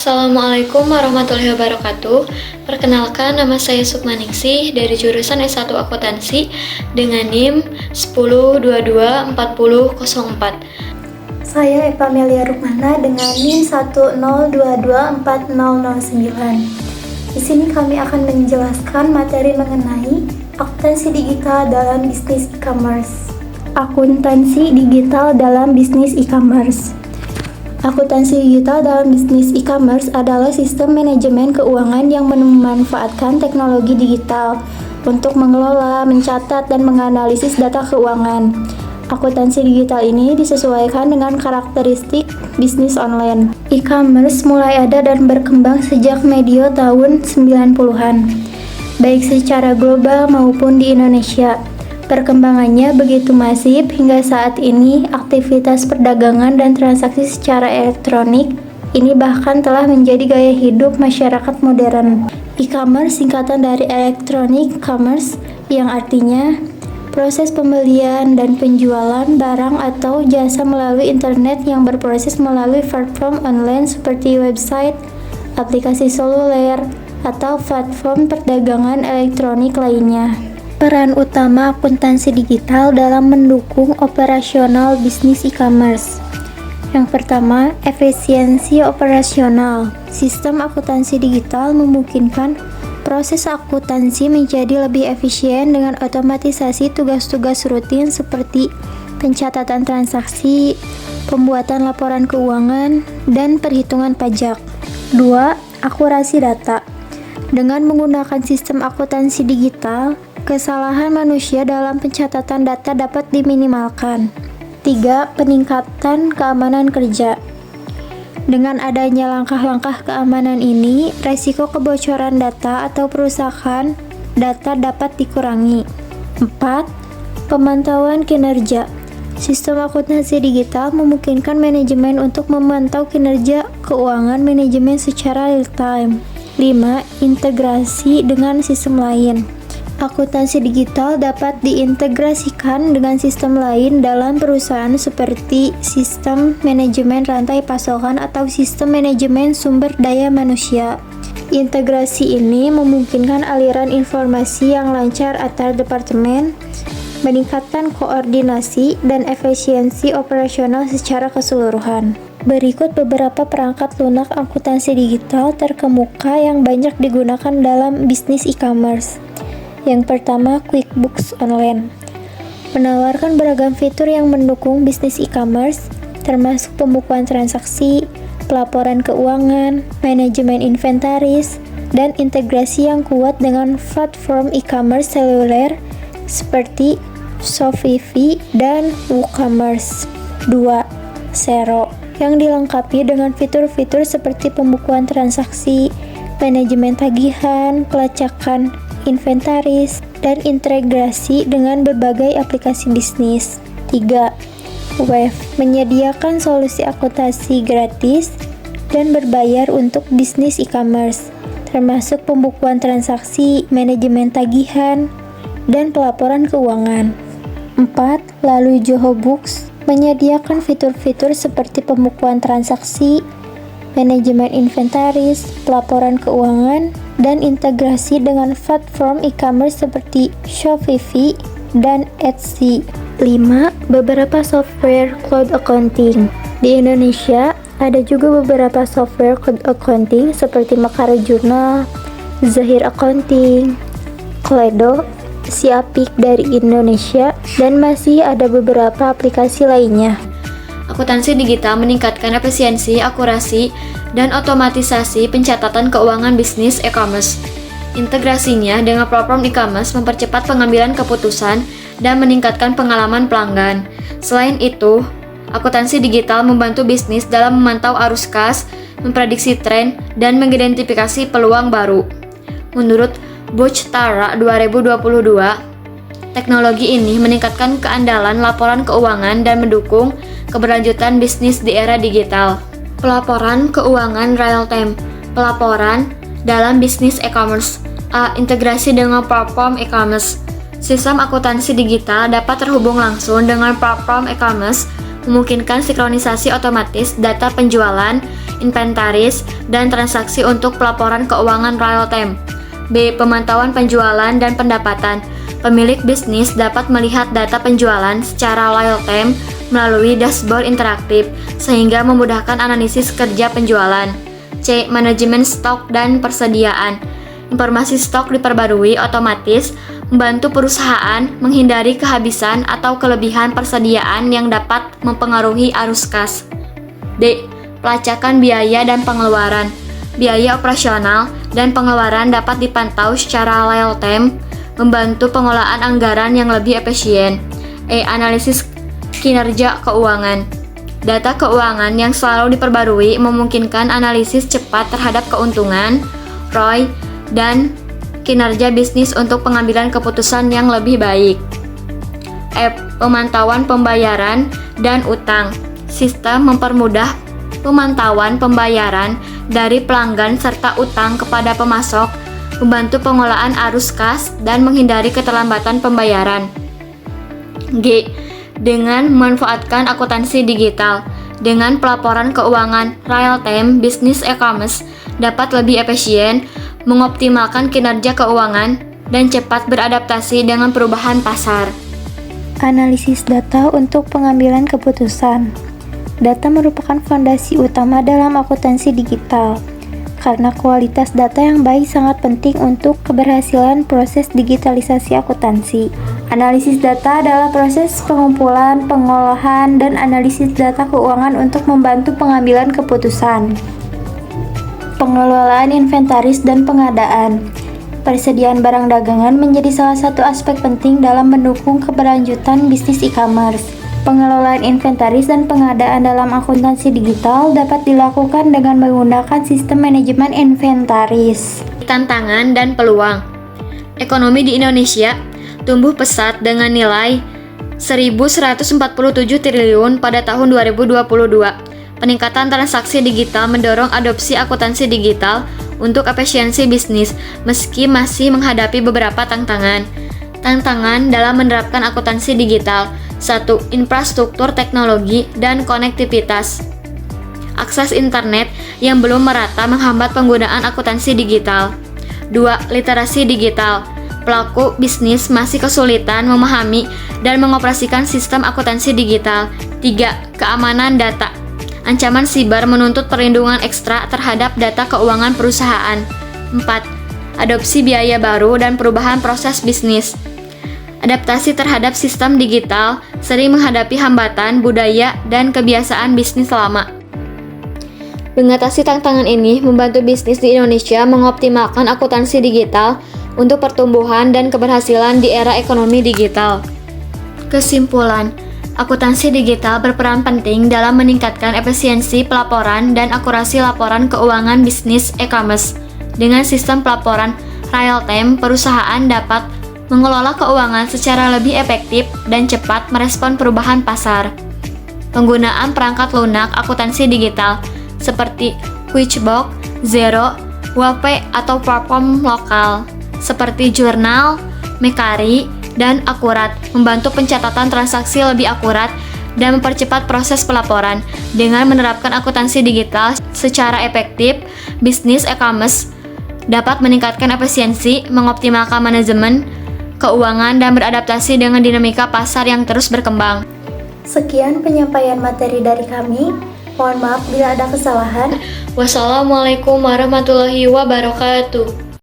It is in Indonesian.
Assalamualaikum warahmatullahi wabarakatuh. Perkenalkan, nama saya Sukmaningsih dari jurusan S1 Akuntansi dengan NIM 10224004. Saya Eva Melia Rukmana dengan NIM 10224009. Di sini kami akan menjelaskan materi mengenai akuntansi digital dalam bisnis e-commerce. Akuntansi digital dalam bisnis e-commerce. Akuntansi digital dalam bisnis e-commerce adalah sistem manajemen keuangan yang memanfaatkan teknologi digital untuk mengelola, mencatat, dan menganalisis data keuangan. Akuntansi digital ini disesuaikan dengan karakteristik bisnis online. E-commerce mulai ada dan berkembang sejak medio tahun 90-an, baik secara global maupun di Indonesia. Perkembangannya begitu masif hingga saat ini aktivitas perdagangan dan transaksi secara elektronik ini bahkan telah menjadi gaya hidup masyarakat modern. E-commerce singkatan dari electronic commerce yang artinya proses pembelian dan penjualan barang atau jasa melalui internet yang berproses melalui platform online seperti website, aplikasi seluler, atau platform perdagangan elektronik lainnya. Peran utama akuntansi digital dalam mendukung operasional bisnis e-commerce. Yang pertama, efisiensi operasional. Sistem akuntansi digital memungkinkan proses akuntansi menjadi lebih efisien dengan otomatisasi tugas-tugas rutin seperti pencatatan transaksi, pembuatan laporan keuangan, dan perhitungan pajak. 2. Akurasi data. Dengan menggunakan sistem akuntansi digital, kesalahan manusia dalam pencatatan data dapat diminimalkan. 3. Peningkatan keamanan kerja. Dengan adanya langkah-langkah keamanan ini, resiko kebocoran data atau perusakan data dapat dikurangi. 4. Pemantauan kinerja. Sistem akuntansi digital memungkinkan manajemen untuk memantau kinerja keuangan manajemen secara real time. 5. Integrasi dengan sistem lain. Akuntansi digital dapat diintegrasikan dengan sistem lain dalam perusahaan seperti sistem manajemen rantai pasokan atau sistem manajemen sumber daya manusia. Integrasi ini memungkinkan aliran informasi yang lancar antar departemen, meningkatkan koordinasi dan efisiensi operasional secara keseluruhan. Berikut beberapa perangkat lunak akuntansi digital terkemuka yang banyak digunakan dalam bisnis e-commerce. Yang pertama, QuickBooks Online menawarkan beragam fitur yang mendukung bisnis e-commerce, termasuk pembukuan transaksi, pelaporan keuangan, manajemen inventaris, dan integrasi yang kuat dengan platform e-commerce seluler seperti Shopify dan WooCommerce. 2. Xero yang dilengkapi dengan fitur-fitur seperti pembukuan transaksi, manajemen tagihan, pelacakan inventaris, dan integrasi dengan berbagai aplikasi bisnis. 3. Wave menyediakan solusi akuntansi gratis dan berbayar untuk bisnis e-commerce, termasuk pembukuan transaksi, manajemen tagihan, dan pelaporan keuangan. 4. Lalu Zoho Books menyediakan fitur-fitur seperti pembukuan transaksi, manajemen inventaris, pelaporan keuangan, dan integrasi dengan platform e-commerce seperti Shopify dan Etsy. 5. Beberapa software cloud accounting. Di Indonesia, ada juga beberapa software cloud accounting seperti Makara Journal, Zahir Accounting, Kledo, Siapik dari Indonesia, dan masih ada beberapa aplikasi lainnya. Akuntansi digital meningkatkan efisiensi, akurasi, dan otomatisasi pencatatan keuangan bisnis e-commerce. Integrasinya dengan platform e-commerce mempercepat pengambilan keputusan dan meningkatkan pengalaman pelanggan. Selain itu, akuntansi digital membantu bisnis dalam memantau arus kas, memprediksi tren, dan mengidentifikasi peluang baru. Menurut Buchtara 2022, teknologi ini meningkatkan keandalan laporan keuangan dan mendukung keberlanjutan bisnis di era digital. Pelaporan keuangan real time. Pelaporan dalam bisnis e-commerce. A. Integrasi dengan platform e-commerce. Sistem akuntansi digital dapat terhubung langsung dengan platform e-commerce memungkinkan sinkronisasi otomatis data penjualan, inventaris, dan transaksi untuk pelaporan keuangan real time. B. Pemantauan penjualan dan pendapatan. Pemilik bisnis dapat melihat data penjualan secara real time melalui dashboard interaktif, sehingga memudahkan analisis kerja penjualan. C. Manajemen stok dan persediaan. Informasi stok diperbarui otomatis, membantu perusahaan menghindari kehabisan atau kelebihan persediaan yang dapat mempengaruhi arus kas. D. Pelacakan biaya dan pengeluaran. Biaya operasional dan pengeluaran dapat dipantau secara real time, membantu pengelolaan anggaran yang lebih efisien. E. Analisis kinerja keuangan. Data keuangan yang selalu diperbarui memungkinkan analisis cepat terhadap keuntungan, ROI, dan kinerja bisnis untuk pengambilan keputusan yang lebih baik. F. Pemantauan pembayaran dan utang. Sistem mempermudah pemantauan pembayaran dari pelanggan serta utang kepada pemasok, membantu pengelolaan arus kas dan menghindari keterlambatan pembayaran. G. Dengan memanfaatkan akuntansi digital. Dengan pelaporan keuangan real time, bisnis e-commerce dapat lebih efisien, mengoptimalkan kinerja keuangan, dan cepat beradaptasi dengan perubahan pasar. Analisis data untuk pengambilan keputusan. Data merupakan fondasi utama dalam akuntansi digital, karena kualitas data yang baik sangat penting untuk keberhasilan proses digitalisasi akuntansi. Analisis data adalah proses pengumpulan, pengolahan, dan analisis data keuangan untuk membantu pengambilan keputusan. Pengelolaan inventaris dan pengadaan. Persediaan barang dagangan menjadi salah satu aspek penting dalam mendukung keberlanjutan bisnis e-commerce. Pengelolaan inventaris dan pengadaan dalam akuntansi digital dapat dilakukan dengan menggunakan sistem manajemen inventaris. Tantangan dan peluang. Ekonomi di Indonesia tumbuh pesat dengan nilai 1.147 triliun pada tahun 2022. Peningkatan transaksi digital mendorong adopsi akuntansi digital untuk efisiensi bisnis, meski masih menghadapi beberapa tantangan. Tantangan dalam menerapkan akuntansi digital. 1. Infrastruktur teknologi dan konektivitas. Akses internet yang belum merata menghambat penggunaan akuntansi digital. 2. Literasi digital. Pelaku bisnis masih kesulitan memahami dan mengoperasikan sistem akuntansi digital. 3. Keamanan data. Ancaman siber menuntut perlindungan ekstra terhadap data keuangan perusahaan. 4. Adopsi biaya baru dan perubahan proses bisnis. Adaptasi terhadap sistem digital sering menghadapi hambatan budaya dan kebiasaan bisnis lama. Mengatasi tantangan ini membantu bisnis di Indonesia mengoptimalkan akuntansi digital untuk pertumbuhan dan keberhasilan di era ekonomi digital. Kesimpulan, akuntansi digital berperan penting dalam meningkatkan efisiensi pelaporan dan akurasi laporan keuangan bisnis e-commerce. Dengan sistem pelaporan real time, perusahaan dapat mengelola keuangan secara lebih efektif dan cepat merespon perubahan pasar. Penggunaan perangkat lunak akuntansi digital seperti QuickBooks, Xero, Workpay atau platform lokal seperti Jurnal, Mekari, dan Akurat membantu pencatatan transaksi lebih akurat dan mempercepat proses pelaporan. Dengan menerapkan akuntansi digital secara efektif, bisnis e-commerce dapat meningkatkan efisiensi, mengoptimalkan manajemen keuangan, dan beradaptasi dengan dinamika pasar yang terus berkembang. Sekian penyampaian materi dari kami. Mohon maaf bila ada kesalahan. Wassalamualaikum warahmatullahi wabarakatuh.